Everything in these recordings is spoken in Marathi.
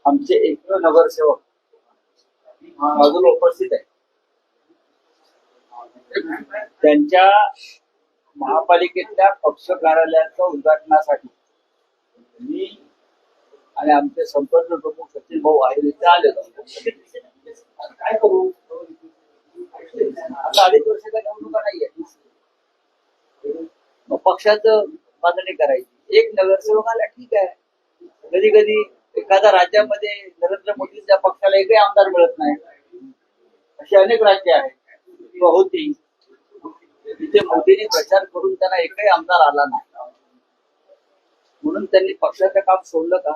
आमचे एकमेव नगरसेवक बाजूला उपस्थित आहे. त्यांच्या महापालिकेतल्या पक्ष कार्यालयाच्या उद्घाटनासाठी मी आणि आमचे संपर्क प्रमुख सचिन भाऊ आहे इथे आलेलो. काय करू, आता 2.5 वर्षाच्या निवडणुका नाहीये, मग पक्षाचं बांधणी करायची. एक नगरसेवक आला ठीक आहे. कधी कधी एखाद्या राज्यामध्ये नरेंद्र मोदींच्या पक्षाला एकही आमदार मिळत नाही. अशी अनेक राज्य आहेत किंवा होती तिथे मोदींनी प्रचार करून त्यांना एकही आमदार आला नाही. म्हणून त्यांनी पक्षाचं काम सोडलं का?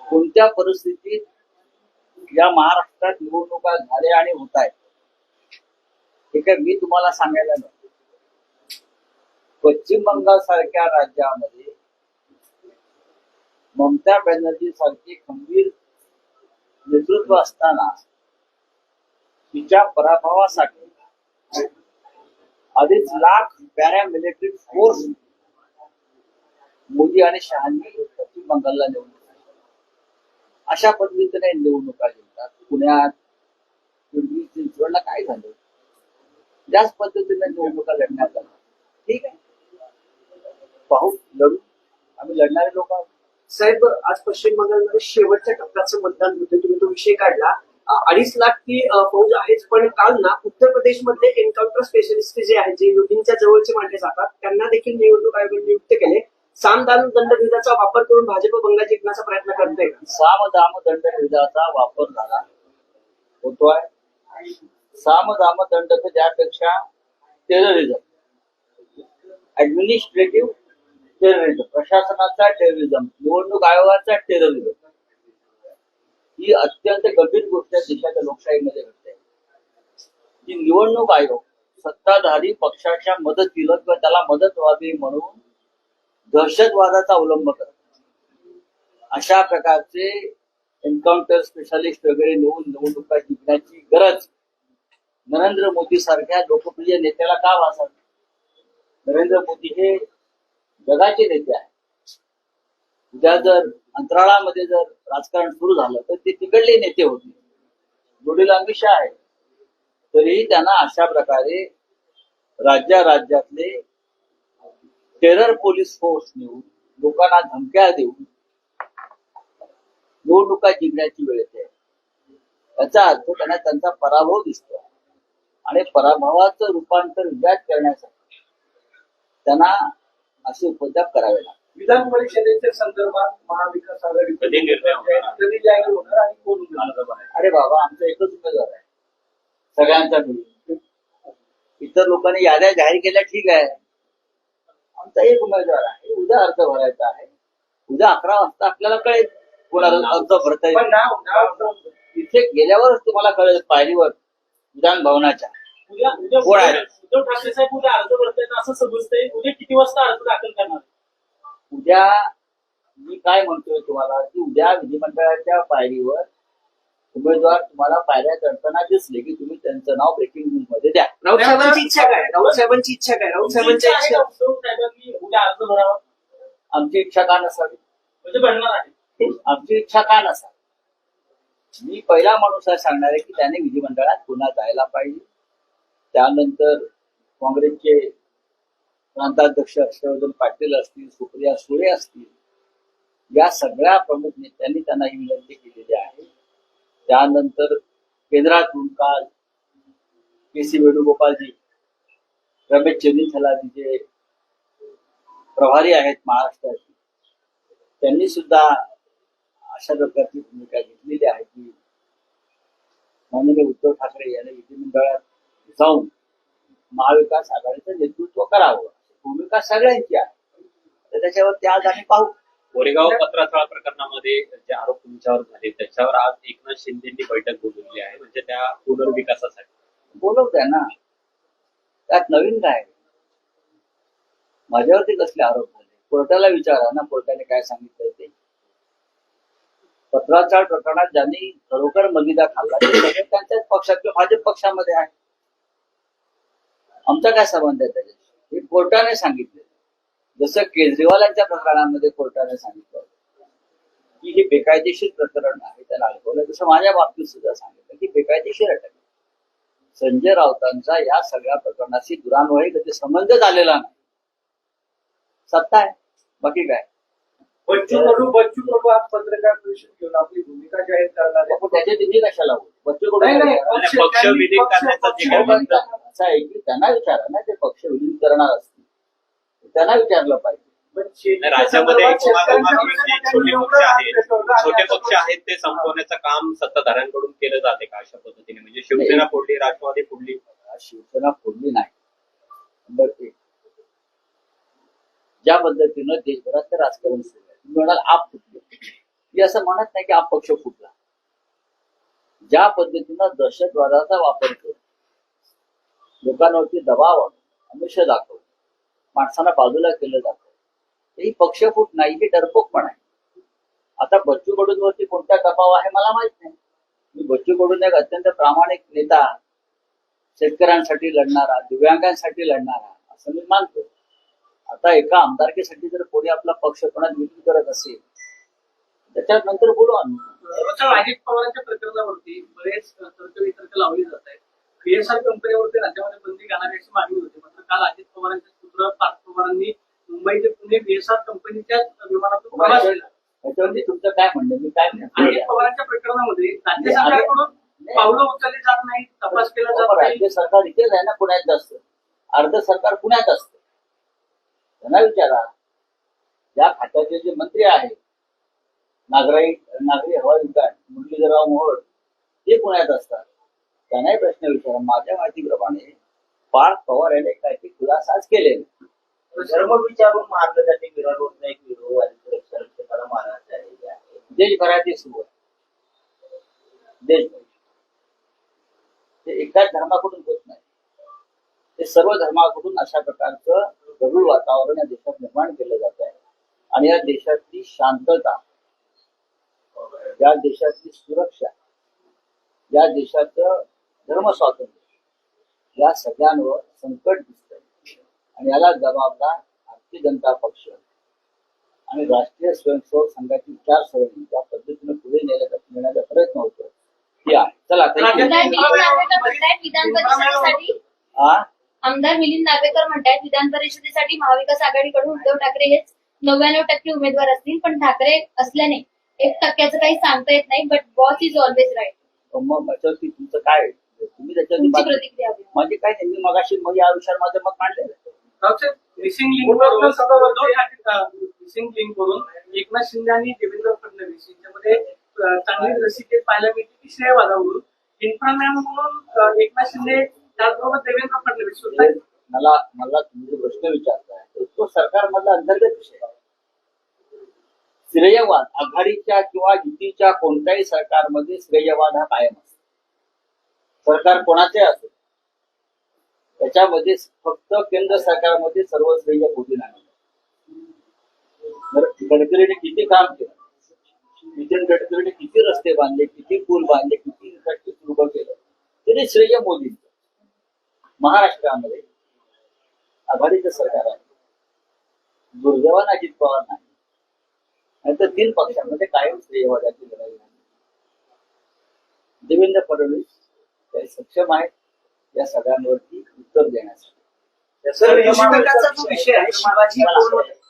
कोणत्या परिस्थितीत या महाराष्ट्रात निवडणुका झाल्या आणि होत आहेत हे काय मी तुम्हाला सांगायला नको. पश्चिम बंगाल सारख्या राज्यामध्ये ममता बॅनर्जी सारखी खंबीर नेतृत्व असताना तिच्या पराभवासाठी 2.5 लाख पॅरामिलिटरी फोर्स मोदी आणि शहांनी पश्चिम बंगालला निवडणूक अशा पद्धतीने निवडणुका घेतात. पुण्यात पिंपरी चिंचवडला काय झालं, त्याच पद्धतीने निवडणुका लढण्यात आल्या. ठीक आहे, पाहू, लढू, आम्ही लढणारे लोक आहोत. साहेब, आज पश्चिम बंगालमध्ये शेवटच्या टप्प्याचं मतदान होते, तुम्ही तो विषय काढला. 2.5 लाख ती फौज आहेच, पण काल ना उत्तर प्रदेशमधले एन्काउंटर स्पेशलिस्ट जे आहेत, जे योगींच्या जवळचे मानले जातात, त्यांना देखील निवडणूक आयोगाने नियुक्त केले. साम दाम दंडभेदाचा वापर करून भाजप बंगाल जिंकण्याचा प्रयत्न करते. साम दाम दंडभेदाचा वापर झाला होतोय. साम दाम दंड तर त्यापेक्षा टेररिझम, ऍडमिनिस्ट्रेटिव्ह टेररिझम, प्रशासनाचा टेररिझम, निवडणूक आयोगाचा टेररिझम ही अत्यंत गंभीर गोष्ट देशाच्या लोकशाहीमध्ये घडते. की निवडणूक आयोग सत्ताधारी पक्षाच्या मदतीला किंवा त्याला मदत व्हावी म्हणून दहशतवादाचा अवलंब करतात. अशा प्रकारचे एन्काउंटर स्पेशालिस्ट वगैरे निवडणुका जिंकण्याची गरज नरेंद्र मोदी सारख्या लोकप्रिय नेत्याला का भासत? नरेंद्र मोदी हे जगाचे नेते आहेत. उद्या जर अंतराळामध्ये जर राजकारण सुरू झालं तर ते तिकडले नेते होते. वडील अमित शहा आहे, तरीही त्यांना अशा प्रकारे राज्यातले टेरर पोलीस फोर्स नेऊन लोकांना धमक्या देऊन निवडणुका जिंकण्याची वेळ येते. याचा अर्थ त्यांना त्यांचा पराभव दिसतो आणि पराभवाचं रूपांतर विजयात करण्यासाठी त्यांना असे उपद्रव करावे लागतात. विधान परिषदेच्या संदर्भात महाविकास आघाडी कधी जाहीर होणार आणि कोण उमेदवार आहे? अरे बाबा, आमचा एकच उमेदवार आहे सगळ्यांचा मिळून. इतर लोकांनी याद्या जाहीर केल्या ठीक आहे, आमचा एक उमेदवार आहे. उद्या अर्ज भरायचा आहे. उद्या 11 वाजता आपल्याला कळेल कोणाला अर्ज भरता येईल. तिथे गेल्यावरच तुम्हाला कळेल पायरीवर विधान भवनाच्या कोण आहे. उद्धव ठाकरे साहेब उद्या अर्ज भरतायत असं समजतंय. उद्या किती वाजता अर्ज दाखल करणार? उद्या मी काय म्हणतोय तुम्हाला की उद्या विधिमंडळाच्या पायरीवर उमेदवार तुम्हाला पायऱ्या चढताना दिसले की तुम्ही त्यांचं नाव ब्रेकिंग न्यूज मध्ये द्या. राऊत साहेबांची इच्छा काय? राऊत साहेबांची इच्छा काय? राऊत साहेबांच्या इच्छा उद्धव साहेबांनी उद्या अर्ज भरावा. आमची इच्छा का नसावी? म्हणजे भरणार आहे. आमची इच्छा का नसावी? मी पहिला माणूस आहे सांगणार आहे की त्याने विधिमंडळात पुन्हा जायला पाहिजे. त्यानंतर काँग्रेसचे प्रांताध्यक्ष हर्षवर्धन पाटील असतील, सुप्रिया सुळे असतील, या सगळ्या प्रमुख नेत्यांनी त्यांना ही विनंती केलेली आहे. त्यानंतर केंद्रातून काल के.सी. वेणुगोपालजी, रमेश चेन्नीथलाजी जे प्रभारी आहेत महाराष्ट्राचे, त्यांनी सुद्धा अशा प्रकारची भूमिका घेतलेली आहे की माननीय उद्धव ठाकरे यांनी विधिमंडळात जाऊन महाविकास आघाडीचं नेतृत्व करावं. भूमिका सगळ्यांची आहे, तर त्याच्यावर ते आज आम्ही पाहू. कोरेगाव पत्राचाळ प्रकरणामध्ये जे आरोप तुमच्यावर झाले त्याच्यावर आज एकनाथ शिंदेंनी बैठक बोलवली आहे, म्हणजे त्या पुनर्विकासासाठी. बोलवत्या ना, त्यात नवीन काय? माझ्यावरती कसले आरोप झाले? कोर्टाला विचारा ना, कोर्टाने काय सांगितलं ते. पत्राचाळ प्रकरणात ज्यांनी खरोखर मलिदा खाल्ला ते सगळे त्यांच्याच पक्षात किंवा भाजप पक्षामध्ये आहे. आमचा काय संबंध आहे त्याच्याशी? हे कोर्टाने सांगितले. जसं केजरीवालांच्या प्रकरणामध्ये कोर्टाने सांगितलं की हे बेकायदेशीर प्रकरण आहे त्याला अडकवलं. जसं माझ्या बाबतीत सुद्धा सांगितलं की बेकायदेशीर अटक. संजय राऊतांचा या सगळ्या प्रकरणाशी दुरान्वयी कधी संबंध झालेला नाही. सत्ता आहे, बाकी काय. बच्चू कडू आज पत्रकार परिषद घेऊन आपली भूमिका जाहीर करणार आहे. पण त्याच्या तिथे कशाला होईल? बच्चू नाही, नाही, कडू आणि पक्ष विलीन करण्याचं जे काही म्हणतात, असं आहे की त्यांना विचारा ना, ते पक्ष विलीन करणार असतील त्यांना विचारलं पाहिजे. राज्यामध्ये छोटे पक्ष आहेत ते संपवण्याचं काम सत्ताधाऱ्यांकडून केलं जाते का अशा पद्धतीने? म्हणजे शिवसेना फोडली, राष्ट्रवादी फोडली. शिवसेना फोडली नाही. नंबर एक, ज्या पद्धतीनं देशभरात ते राजकारण सुरू आहे, तुम्ही म्हणाल आप फुटले, मी असं म्हणत नाही की आप पक्ष फुटला. ज्या पद्धतीनं दहशतवादाचा वापर करून लोकांवरती दबाव आणून आमिष दाखवून माणसाला बाजूला केलं जातं, ही पक्षफूट नाही, ही डरपोकपण आहे. आता बच्चू कडूंवरती कोणता दबाव आहे मला माहित नाही. मी बच्चू कडून एक अत्यंत प्रामाणिक नेता, शेतकऱ्यांसाठी लढणारा, दिव्यांगांसाठी लढणारा असं मी मानतो. आता एका आमदारकीसाठी जर कोणी आपला पक्ष कोणात विलीन करत असेल त्याच्यानंतर बोलू आम्ही. अजित पवारांच्या प्रकरणावरती बरेच तर्क लावले जात आहेत. बीएसआर कंपनीवरती राज्यामध्ये बंदी घालावी अशी मागणी होती. मात्र काल अजित पवारांचे पुत्र पार्थ पवारांनी मुंबई ते पुणे बीएसआर कंपनीच्या विमानातून प्रवास केला. त्याच्यावरती तुमचं काय म्हणणं? मी काय अजित म्हणतो, पवारांच्या प्रकरणामध्ये राज्य सरकारकडून पावलं उचलली जात नाही, तपास केला जात नाही. राज्य सरकार इथेच आहे ना, पुण्यात असतं. अर्ध सरकार पुण्यात असतं. त्यांना विचारा, या खात्याचे जे मंत्री आहेत, नागरी हवाई उड्डाण मुरलीधरराव मोहोळ, ते पुण्यात असतात. त्यांनाही प्रश्न विचारा. माझ्या माहितीप्रमाणे पार्थ पवार यांनी काही खुलासाच केले. धर्म विचारून मारलं जाते. विराट होत नाही, विरोध मारण्यात आलेले आहे. देशभरात हे सुरू आहे. देशभर ते एकाच धर्माकडून होत नाही, ते सर्व धर्माकडून अशा प्रकारचं गढूळ वातावरण या देशात निर्माण केलं जात आहे. आणि या देशातली शांतता, या देशातली सुरक्षा, या देशाचं धर्मस्वातंत्र्य या सगळ्यांवर संकट दिसतंय. आणि याला जबाबदार भारतीय जनता पक्ष आणि राष्ट्रीय स्वयंसेवक संघाची विचारसरणी ज्या पद्धतीने पुढे नेण्याचा प्रयत्न होतो ती आहे. चला आमदार मिलिंद नार्वेकर म्हणतायत विधान परिषदेसाठी महाविकास आघाडीकडून उद्धव ठाकरे हेच 99% उमेदवार असतील, पण ठाकरे असल्याने 1% काही सांगता येत नाही. But boss is always right. मग त्याच्यावरती तुमचं काय? तुम्ही तुमची त्याच्यावरती प्रतिक्रिया हवी. म्हणजे काय नाही, मी मगाशी मग या विषयावर माझं मत मांडलेलं. मिसिंग लिंक वरून एकनाथ शिंदे आणि देवेंद्र फडणवीस यांच्यामध्ये चांगली रसिकेत पाहायला मिळते की श्रेयवादावरून इन्फ्रामॅन म्हणून एकनाथ शिंदे त्याचबरोबर देवेंद्र फडणवीस मला तुम्ही जो प्रश्न विचारताय तो सरकारमधला अंतर्गत विषय आहे. श्रेयवाद आघाडीच्या किंवा युतीच्या कोणत्याही सरकारमध्ये श्रेयवाद हा कायम असतो. सरकार कोणाचे असेल त्याच्यामध्ये फक्त केंद्र सरकारमध्ये सर्व श्रेय मोदी नाही. गडकरीने किती काम केलं, नितीन गडकरीने किती रस्ते बांधले, किती पूल बांधले, किती इन्फ्रास्ट्रक्चर उभं केलं, तरी श्रेय मोदींचं. महाराष्ट्रामध्ये आघाडीचं सरकार आहे, दुर्दैवान अजित पवार नाही. नाहीतर 3 पक्षांमध्ये कायम श्रेयवादाची लढाई आहे. देवेंद्र फडणवीस ते सक्षम आहेत या सगळ्यांवरती उत्तर देण्यासाठी. पुस्तकाचा जो विषय आहे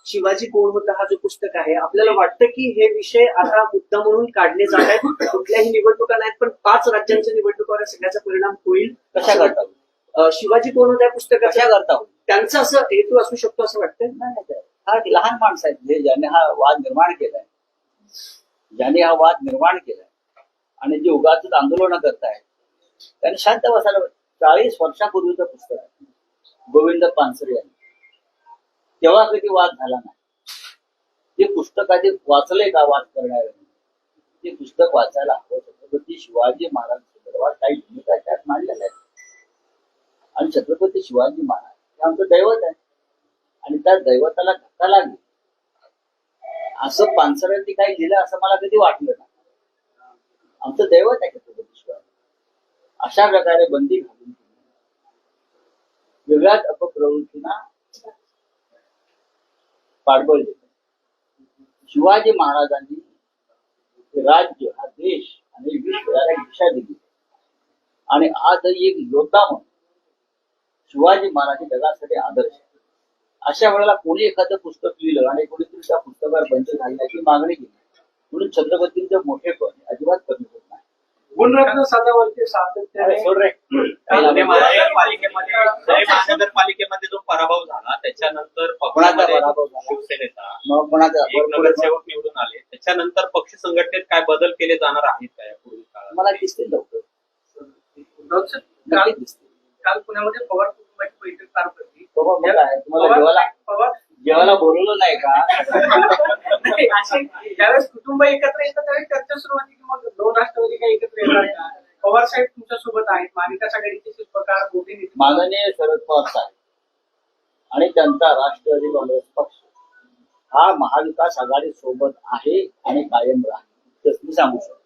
शिवाजी कोण होता हा जो पुस्तक आहे, आपल्याला वाटतं की हे विषय आता मुद्दा म्हणून काढले जात आहेत. कुठल्याही निवडणुका नाहीत, पण 5 राज्यांच्या निवडणुकावर सगळ्याचा परिणाम होईल. कशा करता शिवाजी कोण होता या पुस्तकाच्या कशा करता त्यांचा असं हेतू असू शकतो असं वाटतं. नाही, हा लहान माणसं आहेत ज्यांनी हा वाद निर्माण केलाय, आणि जे उगाच आंदोलन करतायत त्यांनी शांत बसायला. 40 वर्षापूर्वीचं पुस्तक आहे गोविंद पानसरे यांनी, तेव्हा कधी वाद झाला नाही. ते पुस्तक आधी वाचलंय का वाद करणाऱ्यांनी? ते पुस्तक वाचायला हवं. छत्रपती शिवाजी महाराज संदर्भात काही भूमिका त्यात मांडलेल्या आहेत. आणि छत्रपती शिवाजी महाराज हे आमचं दैवत आहे, आणि त्या दैवताला धक्का लागेल असं पानसरेंनी काही लिहिलं असं मला कधी वाटलं नाही. आमचं दैवत आहे छत्रपती शिवाजी. अशा प्रकारे बंदी घालून वेगळ्याच अपप्रवृत्तींना पाठबळ देत. शिवाजी महाराजांनी की राज्य हा देश आणि विश्व याला दिशा दिली आणि आज एक योद्धा म्हणून शिवाजी महाराज जगासाठी आदर्श आहे. अशा वेळेला कोणी एखादं पुस्तक लिहिलं आणि कोणीतरी त्या पुस्तकावर बंद घालण्याची मागणी केली म्हणून छत्रपतींचं मोठेपण अजिबात कमी होत नाही. गुणरत्न सदावर्ते सातत्याने सोड रे. पुणे महानगरपालिकेमध्ये जो पराभव झाला त्याच्यानंतर कोणाचा पक्षामध्ये पराभव झाला? शिवसेनेचा मग कोणाचा एक नगरसेवक निवडून आले त्याच्यानंतर पक्ष संघटनेत काय बदल केले जाणार आहेत का या पुढील काळात? मला दिसतील लवकर काल काल पुण्यामध्ये पवार कुटुंबाची बैठक पार पडली. बाबा, मग काय? तुम्हाला पवार जेवायला बोलवलं नाही का? नाही, असे ज्यावेळेस कुटुंब एकत्र येतात त्यावेळेस चर्चा सुरू होती की मग दोन राष्ट्रवादी काय एकत्र येणार का? पवार साहेब तुमच्या सोबत आहेत. महाविकास आघाडीचे शिल्पकार मोठे नेते. माननीय शरद पवार साहेब आणि त्यांचा राष्ट्रवादी काँग्रेस पक्ष हा महाविकास आघाडी सोबत आहे आणि कायम राहील मी सांगू शकतो.